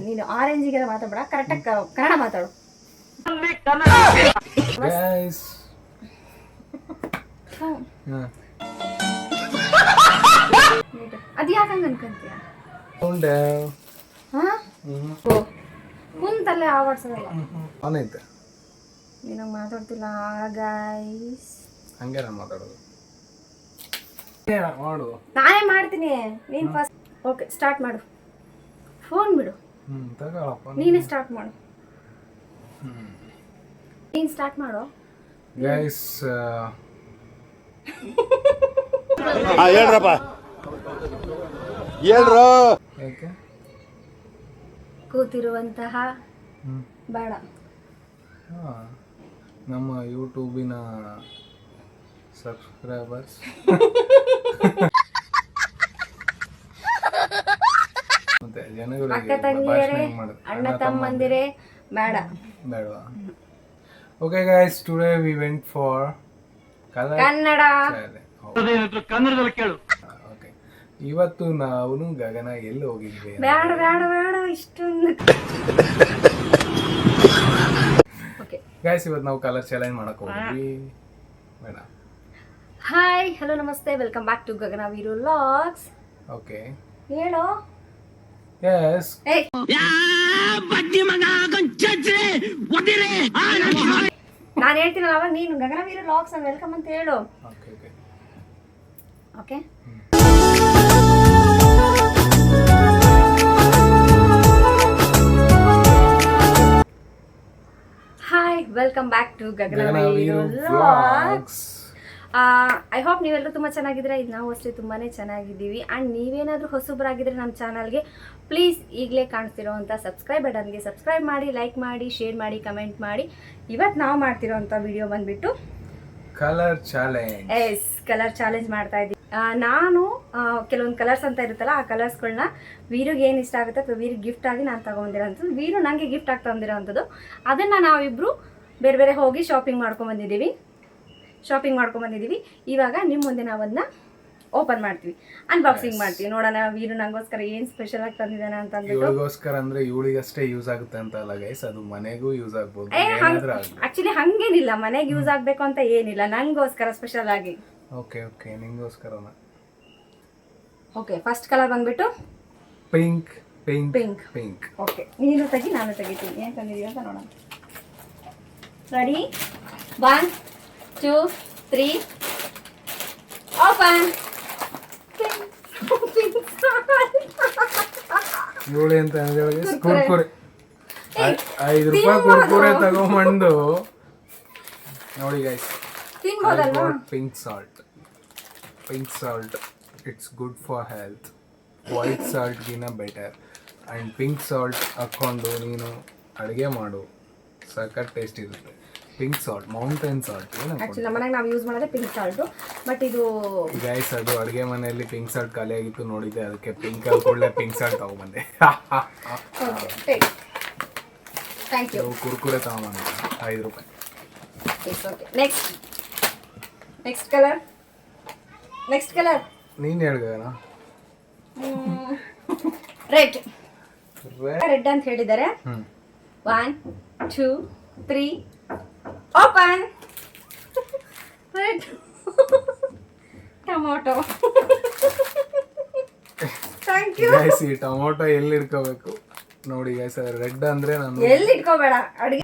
ನೀನು ಆರೆಂಜಿಗೆಲ್ಲ ಮಾತಾಡ ಕರೆಕ್ಟಾಗಿ ಕನ್ನಡ ಮಾತಾಡು. ಗೈಸ್ ಅದು ಯಾಕಂಗ ಅನ್ಕೊಂತೀಯ? ಕುಂತಲ್ಲೇ ಆವಡ್ಸೋದಲ್ಲ. ಅವನೈತೆ ನೀನು ಮಾತಾಡ್ತಿಲ್ಲ ಗೈಸ್. ಹಂಗೆ ನಾನು ಮಾತಾಡೋದು. ಮಾಡು. ನಾನೇ ಮಾಡ್ತೀನಿ, ನೀನು ಫಸ್ಟ್. ಓಕೆ, ಸ್ಟಾರ್ಟ್ ಮಾಡು. ಫೋನ್ ಬಿಡು. ತಗೊಳಪ್ಪ. ನೀನೇ ಸ್ಟಾರ್ಟ್ ಮಾಡು. ನೀನು ಸ್ಟಾರ್ಟ್ ಮಾಡು. ಗೈಸ್ ಹೇಳ್ರಪ್ಪ, ಹೇಳ್ರ. ಯಾಕೆ ಕೂತಿರುವಂತಹ ಬೇಡ ನಮ್ಮ ಯೂಟ್ಯೂಬಿನ ಸಬ್ಸ್ಕ್ರೈಬರ್ಸ್ ಮತ್ತೆ ಅಕ್ಕ ತಂಗಿಯರೇ, ಅಣ್ಣ ತಮ್ಮಂದಿರೇ ಬೇಡ ಬೇಡವಾ? Okay guys, today we went for Kannada. ಕನ್ನಡದಲ್ಲಿ ಕೇಳು. ಓಕೆ, ಇವತ್ತು ನಾವು ಗಗನ ಎಲ್ಲಿ ಹೋಗಿದ್ವಿ? ಬೇಡ ಬೇಡ ಬೇಡ ಇಷ್ಟೊಂದು. ಓಕೆ ಗೈಸ್, ಇವತ್ತು ನಾವು ಕಲರ್ ಚಾಲೆಂಜ್ ಮಾಡಕ್ ಹೋಗಿದ್ವಿ. ಬೇಡ. Hi, hello, namaste, welcome back to Gagana Veeru vlogs. Okay, ಹೇಳೋ. ಎಸ್. ನಾನು ಹೇಳ್ತೀನಲ್ಲ ಅವಾಗ ನೀನು ಗಗನ ವೀರು ವ್ಲಾಗ್ಸ್ ಅಂತ ವೆಲ್ಕಮ್ ಅಂತ ಹೇಳು. Okay okay okay. Hi, welcome back to Gagana Veeru vlogs. I hope ನೀವೆಲ್ಲರೂ ತುಂಬ ಚೆನ್ನಾಗಿದ್ದೀರಾ. ಇದು ನಾವು ಅಷ್ಟೇ ತುಂಬಾ ಚೆನ್ನಾಗಿದ್ದೀವಿ. ಆ್ಯಂಡ್ ನೀವೇನಾದರೂ ಹೊಸಬ್ರಾಗಿದ್ದರೆ ನಮ್ಮ ಚಾನಲ್ಗೆ ಪ್ಲೀಸ್ ಈಗಲೇ ಕಾಣಿಸ್ತಿರೋವಂಥ ಸಬ್ಸ್ಕ್ರೈಬ್ ಬಟನ್ಗೆ ಸಬ್ಸ್ಕ್ರೈಬ್ ಮಾಡಿ, ಲೈಕ್ ಮಾಡಿ, ಶೇರ್ ಮಾಡಿ, ಕಮೆಂಟ್ ಮಾಡಿ. ಇವತ್ತು ನಾವು ಮಾಡ್ತಿರೋವಂಥ ವಿಡಿಯೋ ಬಂದುಬಿಟ್ಟು colour challenge. Yes, colour challenge ಮಾಡ್ತಾ ಇದ್ದೀವಿ. ನಾನು ಕೆಲವೊಂದು ಕಲರ್ಸ್ ಅಂತ ಇರುತ್ತಲ್ಲ, ಆ ಕಲರ್ಸ್ಗಳನ್ನ ವೀರಿಗೆ ಏನು ಇಷ್ಟ ಆಗುತ್ತೆ ಅಥವಾ ವೀರಿಗೆ ಗಿಫ್ಟ್ ಆಗಿ ನಾನು ತಗೊಂಡಿರೋಂಥದ್ದು, ವೀರು ನನಗೆ ಗಿಫ್ಟ್ ಆಗಿ ತಂದಿರೋವಂಥದ್ದು. ಅದನ್ನು ನಾವಿಬ್ಬರು ಬೇರೆ ಬೇರೆ ಹೋಗಿ ಶಾಪಿಂಗ್ ಮಾಡ್ಕೊಂಬಂದಿದ್ದೀವಿ. ಇವಾಗ ನಿಮ್ಮ ಮುಂದೆ ನಾವು ಅದನ್ನ ಓಪನ್ ಮಾಡ್ತೀವಿ, ಅನ್ಬಾಕ್ಸಿಂಗ್ ಮಾಡ್ತೀವಿ. ನೋಡೋಣ ವೀರು ನಂಗೋಸ್ಕರ ಏನು ಸ್ಪೆಷಲ್ ಆಗಿ ತಂದಿದ್ದಾನೆ ಅಂತ ಅಂದ್ಬಿಟ್ಟು. ಇವಳಿಗೋಸ್ಕರ ಅಂದ್ರೆ ಇವಳಿಗಷ್ಟೇ ಯೂಸ್ ಆಗುತ್ತೆ ಅಂತ ಅಲ್ಲ ಗೈಸ್, ಅದು ಮನೆಗೂ ಯೂಸ್ ಆಗ್ಬೋದು. ಆಕ್ಚುಲಿ ಹಂಗೇನಿಲ್ಲ, ಮನೆಗೆ ಯೂಸ್ ಆಗಬೇಕು ಅಂತ ಏನಿಲ್ಲ, ನನಗೋಸ್ಕರ ಸ್ಪೆಷಲ್ ಆಗಿ. ಓಕೆ ಓಕೆ, ನಿಂಗೋಸ್ಕರನ. ಓಕೆ, ಫಸ್ಟ್ ಕಲರ್ ಬಂದ್ಬಿಟ್ಟು pink pink pink pink. Okay, ನೀನು ತೆಗಿ, ನಾನು ತೆಗಿತೀನಿ. ಏನು ತಂದಿದ್ದೀವಿ ಅಂತ ನೋಡೋಣ. ರೆಡಿ? 1 2 3 ಓಪನ್. ಇವಳು ಅಂತ ಅಂದ್ರೆ ಕುರ್ಕುರೆ, 5 ರೂಪಾಯಿ ಕುರ್ಕುರೆ ತಗೊಂಬಂದು ನೋಡಿ guys. Pink salt it's good for health. White ಸಾಲ್ಟ್ಗಿನ ಬೆಟರ್. ಆ್ಯಂಡ್ ಪಿಂಕ್ ಸಾಲ್ಟ್ ಹಾಕ್ಕೊಂಡು ನೀನು ಅಡುಗೆ ಮಾಡು, ಸಖತ್ ಟೇಸ್ಟ್ ಇರುತ್ತೆ. Pink salt, mountain salt. Actually ನಮ್ಮ ಮನೆಗೆ ನಾವು ಯೂಸ್ ಮಾಡೋದೇ ಪಿಂಕ್ ಸಾಲ್ಟು, ಬಟ್ ಇದು ಗೈಸ್ ಅದು ಅಡುಗೆ ಮನೆಯಲ್ಲಿ ಪಿಂಕ್ ಸಾಲ್ಟ್ ಖಾಲಿ ಆಗಿತ್ತು, ನೋಡಿದ್ದೆ, ಅದಕ್ಕೆ ಪಿಂಕ್ ಕೂಡಲೇ ಪಿಂಕ್ ಸಾಲ್ಟ್ ತಗೊಂಬಂದೆ. Thank you. ಕುರ್ಕುರೆ ತಗೊಂಬಂದೆ 5 ರೂಪಾಯಿ. ನೆಕ್ಸ್ಟ್ ಕಲರ್ ನೀನು ಹೇಳ್ಗಣ. ರೆಡ್ ಅಂತ ಹೇಳಿದ್ದಾರೆ. 1 2 3 open. Red tomato. Thank you. Guys, ಈ ಟೊಮೊಟೊ ಎಲ್ಲಿ ಇಟ್ಕೋಬೇಕು ನೋಡಿ ಗೈಸ್. ರೆಡ್ ಅಂದ್ರೆ ನಾನು ಎಲ್ಲಿ ಇಟ್ಕೋಬೇಡ, ಅಡಿಗೆ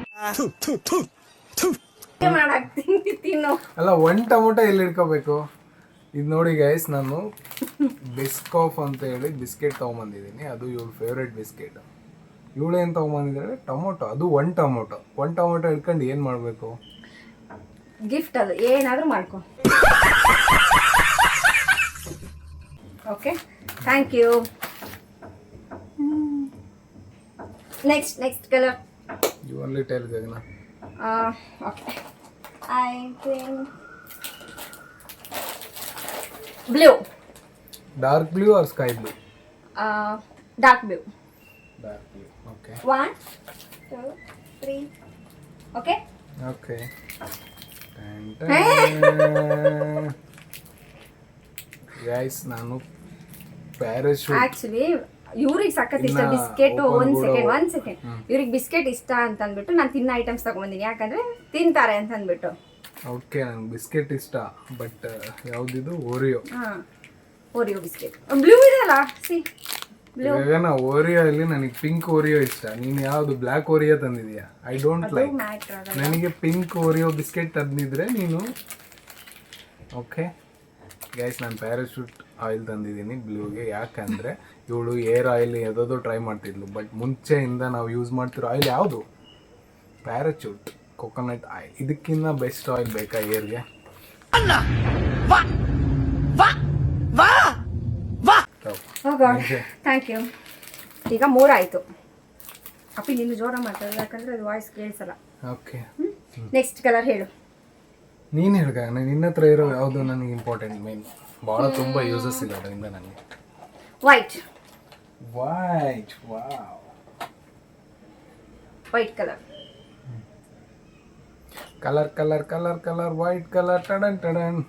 ಮಾಡಾಕ್ತೀನಿ, ತಿನ್ನು. ಅಲ್ಲ, 1 ಟೊಮೊಟೊ ಎಲ್ಲಿ ಇಟ್ಕೋಬೇಕು ಇದು ನೋಡಿ ಗೈಸ್. ನಾನು ಬಿಸ್ಕಾಫ್ ಅಂತ ಹೇಳಿ ಬಿಸ್ಕೆಟ್ ತೊಗೊಂಬಂದಿದ್ದೀನಿ. ಅದು ಇವಳ ಫೇವ್ರೆಟ್ ಬಿಸ್ಕೆಟ್. ಇವಳು ಏನು ತೊಗೊಂಬಂದಿದ್ದಾಳೆ? ಟೊಮೊಟೊ. ಅದು 1 ಟೊಮೊಟೊ ಇಟ್ಕೊಂಡು ಏನು ಮಾಡಬೇಕು? ಗಿಫ್ಟ್, ಅದು ಏನಾದರೂ ಮಾಡ್ಕೊ. Okay, thank you. Next colour. You only tell Gagana. Okay, I think blue. Dark blue or sky blue? Dark blue. Okay. 1 2 3 okay. Guys, ನಾನು ಪ್ಯಾರಾಶೂಟ್. ಆಕ್ಚುಲಿ ಇವ್ರಿಗೆ ಸಖತ್ ಇಷ್ಟ ಇನ್ನ ಬಿಸ್ಕೆಟ್. open ಒಂದ್ ಸೆಕೆಂಡ್ ಇವ್ರಿಗೆ ಬಿಸ್ಕೆಟ್ ಇಷ್ಟ ಅಂತ ಅಂದ್ಬಿಟ್ಟು ನಾನು ತಿನ್ನೋ ಐಟಮ್ಸ್ ತಗೊಂಬಂದಿನಿ, ಯಾಕಂದ್ರೆ ತಿಂತಾರೆ ಅಂತ ಅಂದ್ಬಿಟ್ಟು. ಓಕೆ, ನಂಗೆ ಬಿಸ್ಕೆಟ್ ಇಷ್ಟ, ಬಟ್ ಯಾವ್ದಿದು ಓರಿಯೋ. ಓರಿಯೋ ಬಿಸ್ಕೆಟ್ ಬ್ಲೂ ಇದೆಯಲ್ಲ, ಸಿ ಗಗನ, ಓರಿಯೋ ಅಲ್ಲಿ ನನಗೆ ಪಿಂಕ್ ಓರಿಯೋ ಇಷ್ಟ. ನೀನು ಯಾವ್ದು ಬ್ಲ್ಯಾಕ್ ಓರಿಯೋ ತಂದಿದೀಯಾ? I don't like. ನನಗೆ ಪಿಂಕ್ ಓರಿಯೋ ಬಿಸ್ಕೆಟ್ ತಂದಿದ್ರೆ ನೀನು. ಓಕೆ ಗೈಸ್, ನಾನು ಪ್ಯಾರಾಶೂಟ್ ಆಯಿಲ್ ತಂದಿದ್ದೀನಿ ಬ್ಲೂಗೆ. ಯಾಕಂದರೆ ಇವಳು ಏರ್ ಆಯಿಲ್ ಯಾವುದೋ ಟ್ರೈ ಮಾಡ್ತಿದ್ಲು, ಬಟ್ ಮುಂಚೆಯಿಂದ ನಾವು ಯೂಸ್ ಮಾಡ್ತಿರೋ ಆಯಿಲ್ ಯಾವುದು? Parachute coconut oil. ಇದಕ್ಕಿಂತ ಬೆಸ್ಟ್ ಆಯಿಲ್ ಬೇಕಾ ಏರ್ಗೆ? Thank you. ಈಗ 3 ಆಯಿತು. ಅಪ್ಪಿ ನೀನು ಜೋರ ಮಾತಾಡೋದು, ಯಾಕಂದರೆ ಅದು ವಾಯ್ಸ್ ಕೇಳಿಸಲ್ಲ. ಓಕೆ, ನೆಕ್ಸ್ಟ್ ಕಲರ್ ಹೇಳು. ನೀನು ಹೇಳ್ಗ, ನಿನ್ನ ಹತ್ರ ಇರೋ ಯಾವುದು ನನಗೆ ಇಂಪಾರ್ಟೆಂಟ್ ಮೇನ್. ಭಾಳ ತುಂಬ ಯೂಸಸ್ ಇದೆ ಅದರಿಂದ ನನಗೆ. White white, wow, white colour. Colour colour colour colour white colour. ಟಡನ್ ಟಡನ್.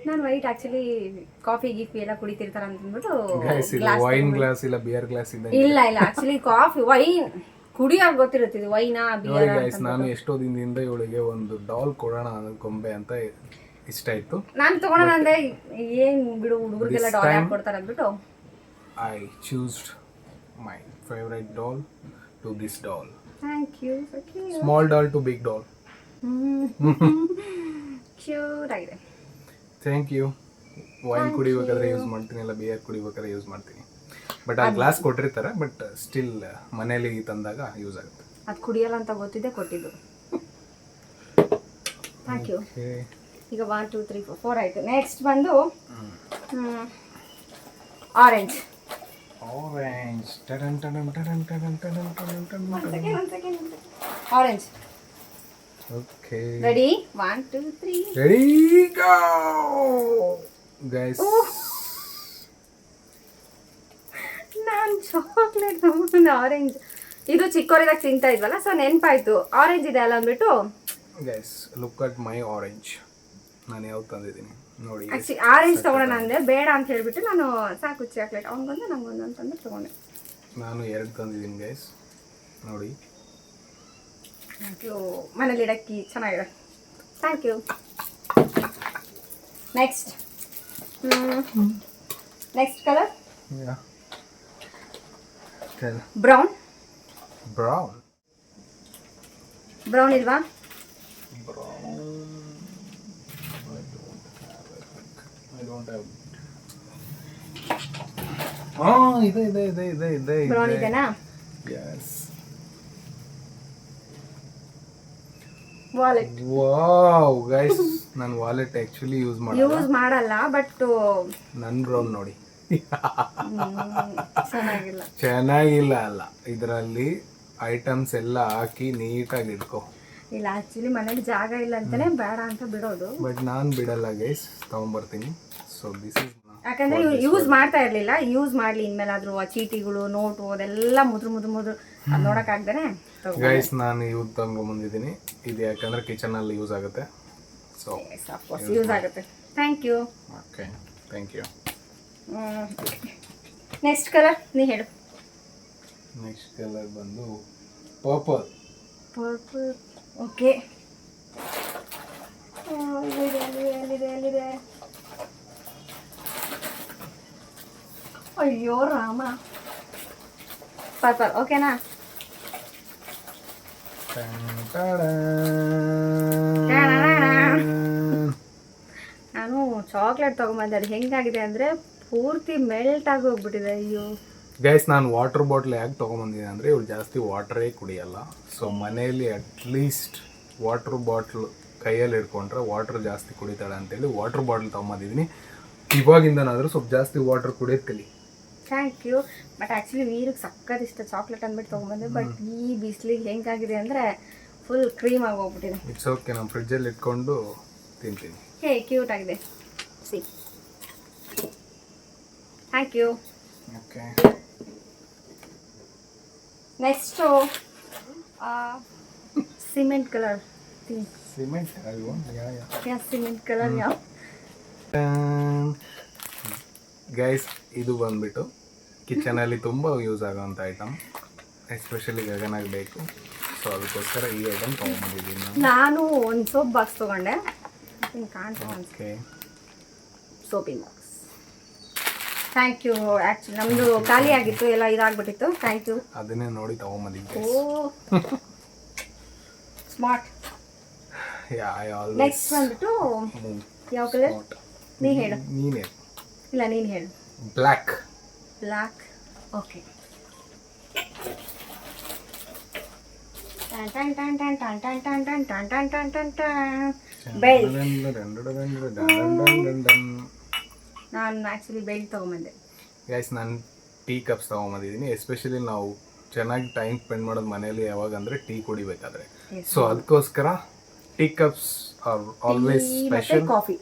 ನಾನು ವೈಟ್ ಆಕ್ಚುಲಿ ಕಾಫಿ ಗೀಫಿ ಎಲ್ಲ ಕುಡಿತಿರ್ತಾರೆ ಅಂತ ಅಂದ್ಬಿಟ್ಟು ಗ್ಲಾಸ್ ಇಲ್ಲ, ವೈನ್ ಗ್ಲಾಸ್ ಇಲ್ಲ, ಬಿಯರ್ ಗ್ಲಾಸ್ ಇದೆ. ಇಲ್ಲ ಆಕ್ಚುಲಿ ಕಾಫಿ ವೈನ್ ಕುಡಿಯೋದು ಗೊತ್ತಿರುತ್ತೆ, ಇದು ವೈನಾ ನೋಡಿ ಬಿಯರ್. ಗೈಸ್, ನಾನು ಎಷ್ಟೋ ದಿನದಿಂದ ಇವಳಿಗೆ ಒಂದು ಡಾಲ್ ಕೊಡೋಣ ಅನ್ನೋ ಗೊಂಬೆ ಅಂತ ಇಷ್ಟ ಆಯ್ತು. ನಾನು ತಗೊಳ್ಳೋಣ ಅಂದ್ರೆ ಏನ್ ಬಿಡು, ಹುಡುಗರಿಗೆಲ್ಲ ಡಾಲ್ ಯಾಕೆ ಕೊಡ್ತಾರೆ ಅಂದ್ಬಿಟ್ಟು I choosed my favourite doll to this doll. Thank you. Small doll to big doll. Cute ಆಗಿದೆ. Thank you. ವೈನ್ ಕುಡಿಬೇಕಾದ್ರೆ ಯೂಸ್ ಮಾಡ್ತೀನಿ, ಇಲ್ಲ ಬಿಯರ್ ಕುಡಿಬೇಕಾದ್ರೆ ಯೂಸ್ ಮಾಡ್ತೀನಿ. ಬಟ್ ಆ ಗ್ಲಾಸ್ ಕೊಟ್ಟಿರ್ತಾರೆ, ಬಟ್ ಸ್ಟಿಲ್ ಮನೇಲಿ ತಂದಾಗ ಯೂಸ್ ಆಗುತ್ತೆ. ಅದು ಕುಡಿಯಲ್ಲ ಅಂತ ಗೊತ್ತಿದೆ ಕೊಟ್ಟಿದ್ದು. Thank you. ಈಗ 1 2 3 4 ಆಯಿತು. ನೆಕ್ಸ್ಟ್ ಬಂದು ಆರೆಂಜ್. ಆರೆಂಜ್. ಟಡನ್ ಟಡನ್ ಟಡನ್ ಟಡನ್ ಟಡನ್ ಟಡನ್ ಟಡನ್. Orange. Okay, ready? 1 2 3 ready go guys. ನಾನು ಚಾಕ್ಲೇಟ್ ತಗೊಂಡು ಆರೆಂಜ್, ಇದು ಚಿಕ್ಕವರಿದಾಗ ತಿಂತಾ ಇದ್ವಲ್ಲ, ಸೊ ನೆನಪಾಯ್ತು ಆರೆಂಜ್ ಇದೆ ಅಲ್ಲ ಅಂದ್ಬಿಟ್ಟು. Guys, look at my orange. ನಾನು ಯಾವ್ದು ತಂದಿದ್ದೀನಿ ನೋಡಿ. ಆಕ್ಚುಲಿ ಆರೆಂಜ್ ತಗೊಳ್ಳೋಣ ಅಂದೆ, ಬೇಡ ಅಂತ ಹೇಳ್ಬಿಟ್ಟು ನಾನು ಸಾಕು ಚಾಕ್ಲೇಟ್ ಅವ್ನಿಗೊಂದು ನಂಗೊಂದು ಅಂತಂದ್ರೆ ತಗೊಂಡೆ. ನಾನು 2 ತಂದಿದ್ದೀನಿ ಗೈಸ್, ನೋಡಿ. Thank you. ಮನೇಲಿ ಇಡಕ್ಕಿ ಚೆನ್ನಾಗಿದೆ. Thank you. Next colour brown. Brown ಇಲ್ವಾ? ಇದೆ. ಬ್ರೌನ್ ಇದೆನಾ? ಯಸ್. ವಾಲೆಟ್. ವಾವ್ ಗೈಸ್, ನಾನು ವಾಲೆಟ್ ಆಕ್ಚುಲಿ ಯೂಸ್ ಮಾಡಲ್ಲ, ಬಟ್ ನನ್ನ ಬ್ರೌನ್ ನೋಡಿ. ಚೆನ್ನಾಗಿಲ್ಲ ಅಲ್ಲ, ಇದರಲ್ಲಿ ಐಟಮ್ಸ್ ಎಲ್ಲ ಹಾಕಿ ನೀಟಾಗಿ ಇಟ್ಕೋ. ಇಲ್ಲ ಆಕ್ಚುಲಿ ಮನೇಲಿ ಜಾಗ ಇಲ್ಲ ಅಂತಾನೆ ಬೇಡ ಅಂತ ಬಿಡೋದು, ಬಟ್ ನಾನು ಬಿಡಲ್ಲ ಗೈಸ್, ತಗೊಂಡ್ಬರ್ತೀನಿ. ಸೊ ದಿಸ್ ಇಸ್, ಯಾಕಂದ್ರೆ ಯೂಸ್ ಮಾಡ್ತಾ ಇರ್ಲಿಲ್ಲ. ಯೂಸ್ ಮಾಡ್ಲಿ ಇನ್ಮೇಲಾದ್ರೂ ಆ ಚೀಟಿಗಳು ನೋಟು ಅದೆಲ್ಲ ಮುದ್ರು ಅದು ನೋಡಕ್ ಆಗ್ದೇನೆ ಗೈಸ್ ನಾನು ಇವ್ ತಗೊಂಡ್ಬಂದಿದ್ದೀನಿ. ಇದು ಯಾಕಂದ್ರೆ ಕಿಚನ್ ಅಲ್ಲಿ ಯೂಸ್ ಆಗುತ್ತೆ. ಸೊ ಯೂಸ್ ಆಗುತ್ತೆ. Thank you. Okay, thank you. Next colour ನೀ ಹೇಳು. ನೆಕ್ಸ್ಟ್ ಕಲರ್ ಬಂದು ಪರ್ಪಲ್. ಓಕೆ. ಅಯ್ಯೋ ರಾಮ. ಪರ್ಪಲ್ ಓಕೆನಾ? ನಾನು ಚಾಕ್ಲೇಟ್ ತಗೊಂಬಂದೆ, ಅದು ಹೆಂಗಾಗಿದೆ ಅಂದರೆ ಪೂರ್ತಿ ಮೆಲ್ಟ್ ಆಗಿ ಹೋಗ್ಬಿಟ್ಟಿದೆ. ಅಯ್ಯೋ ಗೈಸ್, ನಾನು ವಾಟರ್ ಬಾಟ್ಲ್ ಯಾಕೆ ತೊಗೊಂಬಂದಿದ್ದೀನಿ ಅಂದರೆ ಇವಳು ಜಾಸ್ತಿ ವಾಟರೇ ಕುಡಿಯಲ್ಲ. ಸೊ ಮನೆಯಲ್ಲಿ ಅಟ್ಲೀಸ್ಟ್ ವಾಟರ್ ಬಾಟ್ಲ್ ಕೈಯಲ್ಲಿ ಇಟ್ಕೊಂಡ್ರೆ ವಾಟರ್ ಜಾಸ್ತಿ ಕುಡಿತಾಳೆ ಅಂತೇಳಿ ವಾಟರ್ ಬಾಟ್ಲ್ ತೊಗೊಂಬಂದಿದ್ದೀನಿ. ಇವಾಗಿಂದನಾದರೂ ಸ್ವಲ್ಪ ಜಾಸ್ತಿ ವಾಟರ್ ಕುಡಿಯೋದು ಕಲಿ. Thank you. ಬಟ್ ಆ್ಯಕ್ಚುಲಿ ನೀರಿಗೆ ಸಕ್ಕತ್ ಇಷ್ಟ ಚಾಕ್ಲೇಟ್ ಅಂದ್ಬಿಟ್ಟು ತೊಗೊಂಬಂದೆ, ಬಟ್ ಈ ಬಿಸಿಲಿಗೆ ಹೆಂಗಾಗಿದೆ ಅಂದರೆ ಫುಲ್ ಕ್ರೀಮ್ ಆಗಿ ಹೋಗ್ಬಿಟ್ಟಿದೆ. ಇಟ್ಸ್ ಓಕೆ, ನಾನು ಫ್ರಿಜ್ಜಲ್ಲಿ ಇಟ್ಕೊಂಡು ತಿಂತೀನಿ. ಹೇ ಕ್ಯೂಟ್ ಆಗಿದೆ. See, thank you. Okay, next cement colour. Cement ಅಲ್ವಾ? ಸಿಮೆಂಟ್ ಕಲರ್ ಯಾವ? ಗೈಸ್ ಇದು ಬಂದ್ಬಿಟ್ಟು ಕಿಚನಲ್ಲಿ ತುಂಬ ಯೂಸ್ ಆಗೋವಂಥ ಐಟಮ್, ಎಸ್ಪೆಷಲಿ ಗಗನಾಗಿ ಬೇಕು. ಸೊ ಅದಕ್ಕೋಸ್ಕರ ಈ ಐಟಮ್ ತೊಗೊಂಬಂದಿದ್ದೀನಿ ನಾನು. ನಾನು ಒಂದು ಸೋಪ್ ಬಾಕ್ಸ್ ತೊಗೊಂಡೆ. ಕಾಣ್ತದೆ ಓಕೆ, ಸೋಪಿನ ಬಾಕ್ಸ್. Thank you. ಆ್ಯಕ್ಚುಲಿ ನಮ್ಮದು ಖಾಲಿ ಆಗಿತ್ತು, ಎಲ್ಲ ಇದಾಗ್ಬಿಟ್ಟಿತ್ತು. Thank you. ಅದನ್ನೇ ನೋಡಿ ತೊಗೊಂಬಂದಿದ್ದೆ. ಓ ಸ್ಮಾರ್ಟ್. ನೆಕ್ಸ್ಟ್ ಬಂದ್ಬಿಟ್ಟು ಯಾವ ಕಲರ್ ನೀ ಹೇಳು. ನೀನೇ ಇಲ್ಲ ನೀನು ಹೇಳು. ಬ್ಲ್ಯಾಕ್. ಬ್ಲ್ಯಾಕ್. ಓಕೆ. ಬೆಲ್ಟ್. ನಾನು ಆ್ಯಕ್ಚುಲಿ ಬೆಲ್ಟ್ ತೊಗೊಂಬಂದೆ. ಗೈಸ್ ನಾನು ಟೀ ಕಪ್ಸ್ ತೊಗೊಂಬಂದಿದ್ದೀನಿ. ಎಸ್ಪೆಷಲಿ ನಾವು ಚೆನ್ನಾಗಿ ಟೈಮ್ ಸ್ಪೆಂಡ್ ಮಾಡೋದು ಮನೇಲಿ ಯಾವಾಗ ಅಂದರೆ ಟೀ ಕುಡಿಬೇಕಾದ್ರೆ. ಸೊ ಅದಕ್ಕೋಸ್ಕರ tea cups are always special. Coffee.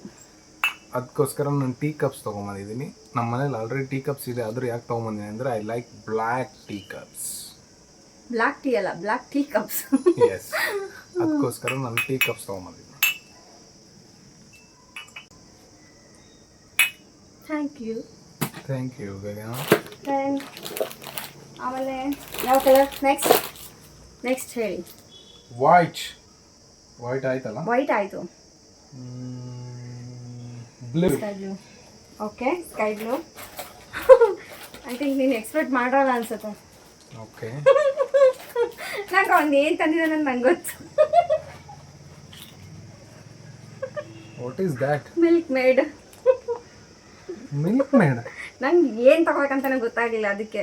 ಅದಕ್ಕೋಸ್ಕರ ನಾನು ಟೀ ಕಪ್ಸ್ ತೊಗೊಂಬಂದಿದ್ದೀನಿ. ನಮ್ಮ ಮನೇಲಿ ಆಲ್ರೆಡಿ ಟೀ ಕಪ್ಸ್ ಇದೆ, ಆದರೂ ಯಾಕೆ ತೊಗೊಂಬಂದಿದ್ದೀನಿ ಅಂದರೆ I like black tea cups. Black tea ಅಲ್ಲ, ಬ್ಲ್ಯಾಕ್ ಟೀ ಕಪ್ಸ್. ಎಸ್, ಅದಕ್ಕೋಸ್ಕರ ನಾನು ಟೀ ಕಪ್ಸ್ ತೊಗೊಂಬಂದಿದ್ದೀನಿ. ಥ್ಯಾಂಕ್ ಯು ಗಗನ. ಆಮೇಲೆ ಯಾವ ಕಲರ್ ನೆಕ್ಸ್ಟ್ ಹೇಳಿ. ವೈಟ್ ಆಯ್ತಲ್ಲ. ವೈಟ್ ಆಯಿತು. Blue. Sky blue. Okay, sky blue. I think ನೀನು ಎಕ್ಸ್ಪೆಕ್ಟ್ ಮಾಡೋಲ್ಲ ಅನ್ಸುತ್ತೆ. ಓಕೆ. ನಂಗೆ ಅವ್ನು ಏನು ತಂದಿದ್ದಾನೆ ನಂಗೆ ಗೊತ್ತು. What is that? Milk made. Milk made. ನಂಗೆ ಏನು ತಗೋಬೇಕಂತಾನೆ ಗೊತ್ತಾಗಲಿಲ್ಲ, ಅದಕ್ಕೆ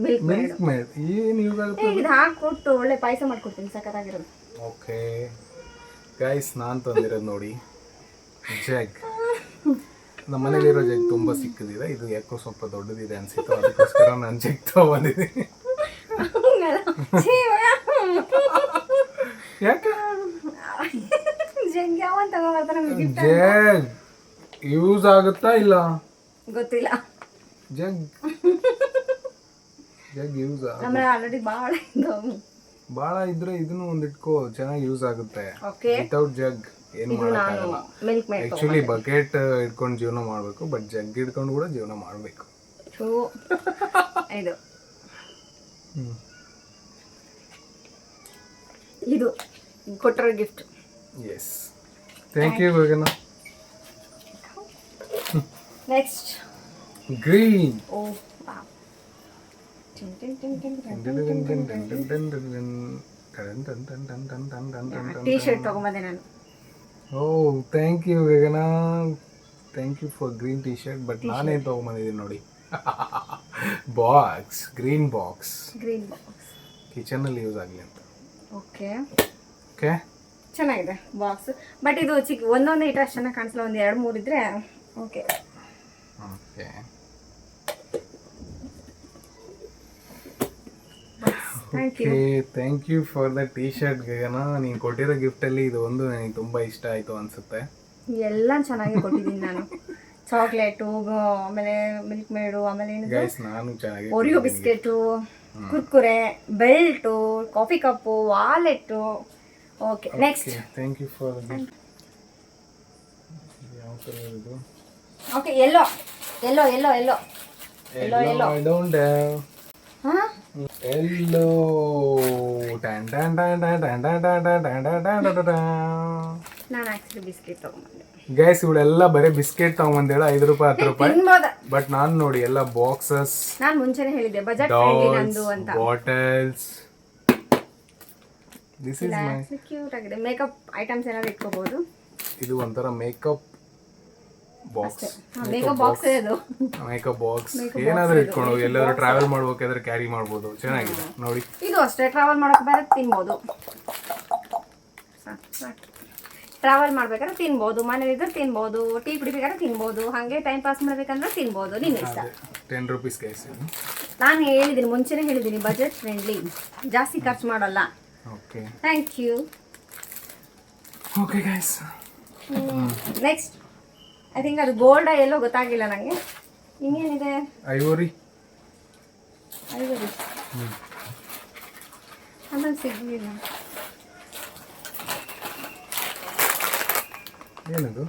ಮಿಲ್ಕ್ ಮೇಡ್. ಮಿಲ್ಕ್ ಮೇಡ್ ಏನು ಯೂಸ್ ಆಗುತ್ತೆ? ಇದು ಹಾಕ್ಕೊಟ್ಟು ಒಳ್ಳೆ ಪಾಯಸ ಮಾಡ್ಕೊಡ್ತೀನಿ, ಸಖತ್ತಾಗಿರೋದು. ಓಕೆ ಗೈಸ್, ನಾನು ತಂದಿರೋದು ನೋಡಿ ಜಗ್. ನಮ್ಮ ಮನೇಲಿರೋ ಜಗ್ ತುಂಬ ಸಿಕ್ಕಿದೆ. ಇದು ಯಾಕೋ ಸ್ವಲ್ಪ ದೊಡ್ಡದಿದೆ ಅನ್ಸಿತ್ತು, ಅದಕ್ಕೋಸ್ಕರ ನಾನು ಜಗ್ ತಗೊಂಡಿದ್ದೀನಿ. ಯಾಕೆ ಜಗ್ ಯಾವನ್ ತಗೋಬರ್ತಾನೆ? ಜಗ್ ಯೂಸ್ ಆಗುತ್ತಾ ಇಲ್ಲ ಗೊತ್ತಿಲ್ಲ. ಜಗ್ ಯೂಸ್ ಆಮೇಲೆ ಆಲ್ರೆಡಿ ಭಾಳ ಇದ್ರೆ ಇದನ್ನು ಒಂದು ಇಟ್ಕೋ, ಚೆನ್ನಾಗಿ ಯೂಸ್ ಆಗುತ್ತೆ. ಓಕೆ. ವಿತೌಟ್ ಜಗ್ ಏನು ಮಾಡೋಕ್ಕಾಗಲ್ಲ. ಮಿಲ್ಕ್ ಮೇಡ್ ಆ್ಯಕ್ಚುಲಿ ಬಕೆಟ್ ಇಟ್ಕೊಂಡು ಜೀವನ ಮಾಡಬೇಕು, ಬಟ್ ಜಗ್ ಇಟ್ಕೊಂಡು ಕೂಡ ಜೀವನ ಮಾಡಬೇಕು. ಇದು ಇದು ಕೊಟ್ಟರೋ gift. Yes, thank you Gagana. Next green. ಓ ಟೀ ಶರ್ಟ್ ತಗೊಂಬಂದೆ ನಾನು. ಓ thank you Gagana, thank you for green T shirt. But ನಾನೇನು ತೊಗೊಂಬಂದಿದ್ದೀನಿ ನೋಡಿ, ಬಾಕ್ಸ್, ಗ್ರೀನ್ ಬಾಕ್ಸ್ ಕಿಚನಲ್ಲಿ ಯೂಸ್ ಆಗಲಿ ಅಂತ. ಓಕೆ ಓಕೆ, ಚೆನ್ನಾಗಿದೆ ಬಾಕ್ಸ್. ಬಟ್ ಇದು ಚಿಕ್ಕ ಒಂದೊಂದು ಇಟ್ಟು ಅಷ್ಟು ಚೆನ್ನಾಗಿ ಕಾಣಿಸಲ್ಲ, ಒಂದು 2-3 ಇದ್ರೆ okay. Okay, thank you for the T shirt Gagana. ನೀನು ಕೊಟ್ಟಿರೋ ಗಿಫ್ಟಲ್ಲಿ ಇದು ಒಂದು ನನಗೆ ತುಂಬ ಇಷ್ಟ ಆಯಿತು ಅನಿಸುತ್ತೆ. ಎಲ್ಲ ಚೆನ್ನಾಗಿ ಕೊಟ್ಟಿದ್ದೀನಿ ನಾನು. ಚಾಕ್ಲೇಟು, ಆಮೇಲೆ ಮಿಲ್ಕ್ ಮೇಡು, ಆಮೇಲೆ ನಾನು ಚೆನ್ನಾಗಿ Oreo biscuit, Kurkure, belt, coffee cup, wallet. Okay, next. Thank you for ಯಾವ ಕಲರ್ ಇದು? Okay, yellow yellow yellow yellow yellow yellow I don't have. ಹಾಂ, ಎಲ್ಲೋ. ಟ್ಯಾನ್ ಟ್ಯಾನ್ ಟ್ಯಾನ್ ಟ್ಯಾನ್ ಟ್ಯಾನ್ ಟ್ಯಾನ್ ಟ್ಯಾನ್ ಟ್ಯಾನ್ ಟ್ಯಾನ್ ಟ್ಯಾನ್ ಟ್ಯಾನ್ ಟ್ಯಾನ್. ನಾನು ಆ್ಯಕ್ಚುಲಿ ಬಿಸ್ಕೆಟ್ ತೊಗೊಂಬಂದೆ. ಗೈಸ್ ಇವಳೆಲ್ಲ ಬರೀ ಬಿಸ್ಕೆಟ್ ತಗೊಂಬಂದೇಳ, 5 ರೂಪಾಯಿ 10 ರೂಪಾಯಿ. ತಿನ್ಬೋದ? ಬಟ್ ನಾನು ನೋಡಿ ಎಲ್ಲ ಬಾಕ್ಸಸ್, ನಾನು ಮುಂಚೆನೆ ಹೇಳಿದ್ದೆ ಬಜೆಟ್ ಫ್ರೆಂಡ್ಲಿ ನಂದು ಅಂತ. Bottles. This is my cute ಆಗಿದೆ. ಮೇಕಪ್ ಐಟಮ್ಸ್ ಏನಾದ್ರು ಇಟ್ಕೋಬಹುದು. ಇದು ಒಂಥರ ಮೇಕಪ್ ಬಾಕ್ಸ್. ಮೇಕಪ್ ಬಾಕ್ಸ್ ಇದು. ಮೇಕಪ್ ಬಾಕ್ಸ್ ಏನಾದರೂ ಇಟ್ಕೊಂಡು ಎಲ್ಲಾದ್ರೂ ಟ್ರಾವೆಲ್ ಮಾಡ್ಬೇಕಾದ್ರೆ ಕ್ಯಾರಿ ಮಾಡ್ಬೋದು. ಚೆನ್ನಾಗಿದೆ ನೋಡಿ. ಇದು ಅಷ್ಟೇ, ಟ್ರಾವೆಲ್ ಮಾಡೋಕೆ ಬೇರೆ ತಿನ್ಬೋದು. ಟ್ರಾವೆಲ್ ಮಾಡ್ಬೇಕಾದ್ರೆ ತಿನ್ಬೋದು, ಮನೇಲಿದ್ರೆ ತಿನ್ಬೋದು, ಟೀ ಕುಡಿಬೇಕಾದ್ರೆ ತಿನ್ಬೋದು, ಹಾಗೆ ಟೈಮ್ ಪಾಸ್ ಮಾಡ್ಬೇಕಂದ್ರೆ ತಿನ್ಬೋದು, ನಿನ್ನ ಇಷ್ಟ. 10 ರೂಪೀಸ್ ಗೈಸ್. ನಾನು ಹೇಳಿದ್ದೀನಿ, ಮುಂಚೆನೇ ಹೇಳಿದ್ದೀನಿ, ಬಜೆಟ್ ಫ್ರೆಂಡ್ಲಿ, ಜಾಸ್ತಿ ಖರ್ಚು ಮಾಡೋಲ್ಲ. Okay, thank you. Okay guys, next I think ಅದು ಗೋಲ್ಡ ಎಲ್ಲೋ ಗೊತ್ತಾಗಿಲ್ಲ ನನಗೆ. ಇನ್ನೇನಿದೆ? ಐವರಿ. ಆಮೇಲೆ ಸಿಗಲಿಲ್ಲ. ಏನದು?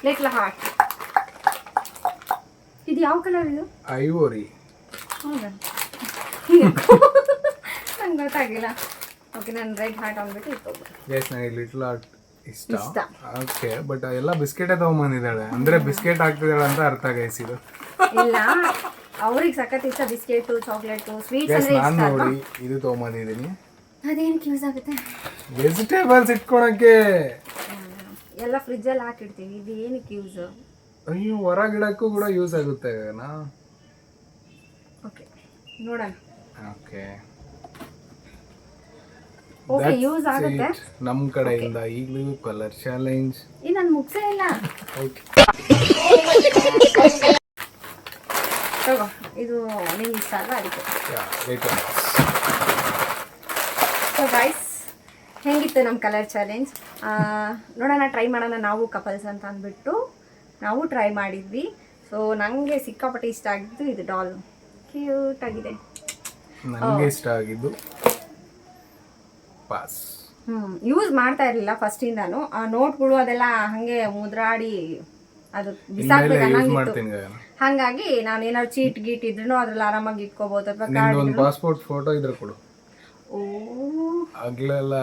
Little heart. ಇದು ಯಾವ ಕಲರ್ ಇದು? ಐವೋರಿ. ಹೌದಾ? ನಂಗೆ ಗೊತ್ತಾಗಿಲ್ಲ. ಓಕೆ, ನಾನು ರೆಡ್ ಹಾರ್ಟ್ ಅಂದ್ಬಿಟ್ಟು ಇಟ್ಕೊಬೋದು. ಗೈಸ್ ನನಗೆ ಲಿಟ್ಲ್ ಹಾರ್ಟ್ ಇಷ್ಟ. ಓಕೆ, ಬಟ್ ಎಲ್ಲ ಬಿಸ್ಕೆಟೇ ತೊಗೊಂಬಂದಿದ್ದಾಳೆ, ಅಂದರೆ ಬಿಸ್ಕೆಟ್ ಹಾಕ್ತಿದ್ದಾಳೆ ಅಂತ ಅರ್ಥ ಗೈಸ್ ಇದು. ಇಲ್ಲ, ಅವ್ರಿಗೆ ಸಖತ್ ಇಷ್ಟ ಬಿಸ್ಕೆಟು, ಚಾಕ್ಲೇಟು, ಸ್ವೀಟ್ಸ್ ಗೈಸ್ ಅಂದರೆ ನಾನು ಇಷ್ಟ. ನೋಡಿ ಇದು ತೊಗೊಂಬಂದಿದ್ದೀನಿ. ಅದೇನಕ್ಕೆ ಯೂಸ್ ಆಗುತ್ತೆ? ವೆಜಿಟೇಬಲ್ಸ್ ಇಟ್ಕೊಳಕ್ಕೆ. ಎಲ್ಲ ಫ್ರಿಜ್ಜಲ್ಲಿ ಹಾಕಿಡ್ತೀವಿ, ಇದು ಏನಕ್ಕೆ ಯೂಸ್? ಅಯ್ಯೋ, ಹೊರಗಿಡಕ್ಕೂ ಕೂಡ ಯೂಸ್ ಆಗುತ್ತೆ ನಾ. ಓಕೆ, ನೋಡೋಣ. ಓಕೆ ಓಕೆ, ಯೂಸ್ ಆಗುತ್ತೆ. ನಮ್ಮ ಕಡೆಯಿಂದ ಈಗಲೂ ಕಲರ್ ಚಾಲೆಂಜ್. ಈ ನಾನು ಮುಗ್ಸೇ ಇಲ್ಲ. ಓಕೆ ತಗೋ, ಇದು ನಿಂಗೆ ಇಷ್ಟ ಅಲ್ಲ ಅದಕ್ಕೆ. ಸೊ ಗೈಸ್, ಹೆಂಗಿತ್ತು ನಮ್ಮ ಕಲರ್ ಚಾಲೆಂಜ್? ನೋಡೋಣ, ಟ್ರೈ ಮಾಡೋಣ ನಾವು ಕಪಲ್ಸ್ ಅಂತ ಅಂದ್ಬಿಟ್ಟು ನಾವು ಟ್ರೈ ಮಾಡಿದ್ವಿ. ಸೊ ನನಗೆ ಸಿಕ್ಕಾಪಟ್ಟೆ ಇಷ್ಟ ಆಗಿದ್ದು ಇದು ಡಾಲ್, ಕ್ಯೂಟ್ ಆಗಿದೆ. ನನಗೆ ಇಷ್ಟ ಆಗಿದ್ದು ಪಾಸ್. ಯೂಸ್ ಮಾಡ್ತಾ ಇರಲಿಲ್ಲ ಫಸ್ಟಿಂದಾನು. ಆ ನೋಟ್ಗಳು ಅದೆಲ್ಲ ಹಾಗೆ ಮುದ್ರಾಡಿ ಅದು ಬಿಸಾಕ್ಬೇಕು ಯೂಸ್ ಅನ್ನಂಗಿತ್ತು. ಮಾಡ್ತೀನಿ ಗಗನ. ಹಾಗಾಗಿ ನಾನು ಏನಾದ್ರು ಚೀಟ್ ಗೀಟ್ ಇದ್ರೂ ಅದ್ರಲ್ಲಿ ಆರಾಮಾಗಿ ಇಟ್ಕೋಬಹುದು. ಅಥವಾ ನಿಂದು ಒಂದು ಪಾಸ್ಪೋರ್ಟ್ ಫೋಟೋ ಇದ್ರೆ ಕೊಡು. ಓ, ಆಗ್ಲೆಲ್ಲ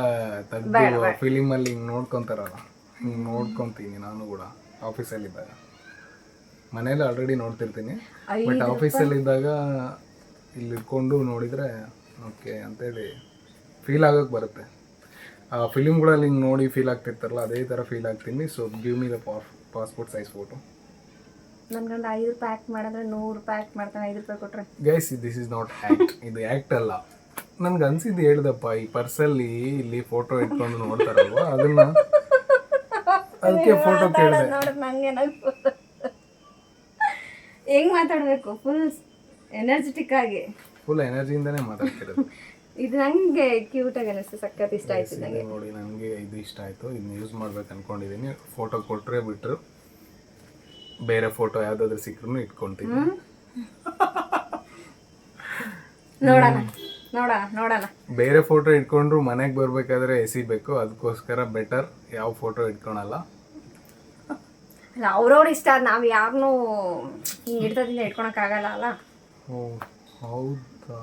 ತೆಗ್ದು ಫಿಲಿಮಲ್ಲಿ ಹಿಂಗೆ ನೋಡ್ಕೊತಾರಲ್ಲ, ಹಿಂಗೆ ನೋಡ್ಕೊತೀನಿ ನಾನು ಕೂಡ ಆಫೀಸಲ್ಲಿದ್ದಾಗ. ಮನೇಲಿ ಆಲ್ರೆಡಿ ನೋಡ್ತಿರ್ತೀನಿ, ಬಟ್ ಆಫೀಸಲ್ಲಿದ್ದಾಗ ಇಲ್ಲಿ ಇಟ್ಕೊಂಡು ನೋಡಿದರೆ ಓಕೆ ಅಂತೇಳಿ ಫೀಲ್ ಆಗೋಕ್ಕೆ ಬರುತ್ತೆ. ಆ ಫಿಲಿಮ್ಗಳಲ್ಲಿ ಹಿಂಗೆ ನೋಡಿ ಫೀಲ್ ಆಗ್ತಿರ್ತಾರಲ್ಲ, ಅದೇ ಥರ ಫೀಲ್ ಆಗ್ತೀನಿ. So give me the passport size photo. ನನ್ನ ಗಂಡ 5 ರೂಪಾಯಿ ಆ್ಯಕ್ಟ್ ಮಾಡಿದ್ರೆ 100 ರೂಪಾಯಿ ಆ್ಯಕ್ಟ್ ಮಾಡ್ತಾನೆ. 5 ರೂಪಾಯಿ ಕೊಟ್ಟರೆ guys, this is not act, ಇದು ಆ್ಯಕ್ಟ್ ಅಲ್ಲ. ನನ್ಗೆ ಅನ್ಸಿದ್ದು ಹೇಳ್ದಪ್ಪ, ಈ ಪರ್ಸಲ್ಲಿ ಇಲ್ಲಿ ಫೋಟೋ ಇಟ್ಕೊಂಡು ನೋಡ್ತಾರಲ್ವ, ಅದಕ್ಕೆ ಫೋಟೋ ಕೇಳಿದೆ. ನೋಡಿದ್ರೆ ನಂಗೆ ಹೆಂಗ್ ಮಾತಾಡಬೇಕು, ಫುಲ್ ಎನರ್ಜೆಟಿಕ್ ಆಗಿ, ಫುಲ್ ಎನರ್ಜಿಯಿಂದನೇ ಮಾತಾಡ್ತಿರೋದು. ಇದು ನಂಗೆ ಕ್ಯೂಟ್ ಆಗಿ ಅನಿಸ್ತು, ಸಖತ್ ಇಷ್ಟ ಆಯ್ತು ನನಗೆ. ನೋಡಿ, ನನಗೆ ಇದು ಇಷ್ಟ ಆಯಿತು, ಇದನ್ನ ಯೂಸ್ ಮಾಡ್ಬೇಕು ಅನ್ಕೊಂಡಿದ್ದೀನಿ. ಫೋಟೋ ಕೊಟ್ಟರೆ ಬಿಟ್ಟರು, ಬೇರೆ ಫೋಟೋ ಯಾವುದಾದ್ರೂ ಸಿಕ್ಕರೂ ಇಟ್ಕೊಳ್ತೀನಿ. ನೋಡೋಣ ನೋಡೋಣ ನೋಡೋಣ. ಬೇರೆ ಫೋಟೋ ಇಟ್ಕೊಂಡ್ರು ಮನೆಗೆ ಬರಬೇಕಾದ್ರೆ ಎಸಿಬೇಕು, ಅದಕ್ಕೋಸ್ಕರ ಬೆಟರ್ ಯಾವ ಫೋಟೋ ಇಟ್ಕೊಳಲ್ಲ. ಅಲ್ಲ, ಅವ್ರವ್ರ ಇಷ್ಟ, ನಾವು ಯಾರನ್ನೂ ಹಿಂಗೆ ಹಿಡ್ತದಿಂದ ಇಟ್ಕೊಳಕ್ಕಾಗಲ್ಲ ಅಲ್ಲ. ಓ ಹೌದಾ?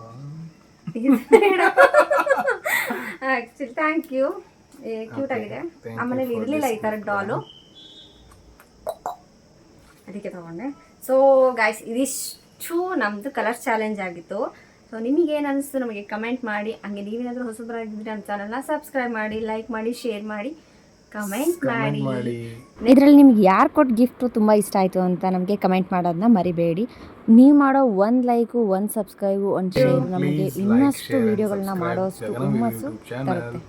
ಆ್ಯಕ್ಚುಲಿ ಥ್ಯಾಂಕ್ ಯು, ಕ್ಯೂಟ್ ಆಗಿದೆ. ಆಮೇಲೆ ಇರಲಿಲ್ಲ ಈ ಥರ ಡಾಲು, ಅದಕ್ಕೆ ತಗೊಂಡೆ. ಸೊ ಗೈಸ್, ಇದಿಷ್ಟು ನಮ್ಮದು ಕಲರ್ ಚಾಲೆಂಜ್ ಆಗಿತ್ತು. ಸೊ ನಿಮಗೇನು ಅನಿಸ್ತು ನಮಗೆ ಕಮೆಂಟ್ ಮಾಡಿ. ಹಂಗೆ ನೀವೇನಾದರೂ ಹೊಸಬರಾಗಿದ್ದರೆ ನಮ್ಮ ಚಾನಲ್ನ ಸಬ್ಸ್ಕ್ರೈಬ್ ಮಾಡಿ, ಲೈಕ್ ಮಾಡಿ, ಶೇರ್ ಮಾಡಿ, ಕಮೆಂಟ್ ಮಾಡಿ. ಇದರಲ್ಲಿ ನಿಮ್ಗೆ ಯಾರು ಕೊಟ್ಟು ಗಿಫ್ಟು ತುಂಬ ಇಷ್ಟ ಆಯಿತು ಅಂತ ನಮಗೆ ಕಮೆಂಟ್ ಮಾಡೋದನ್ನ ಮರಿಬೇಡಿ. ನೀವು ಮಾಡೋ 1 ಲೈಕು, 1 ಸಬ್ಸ್ಕ್ರೈಬು, 1 ಶೇರ್ ನಮಗೆ ಇನ್ನಷ್ಟು ವೀಡಿಯೋಗಳನ್ನ ಮಾಡೋಷ್ಟು ಹುಮ್ಮಸ್ಸು ತರುತ್ತೆ.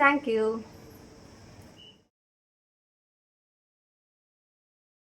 Thank you.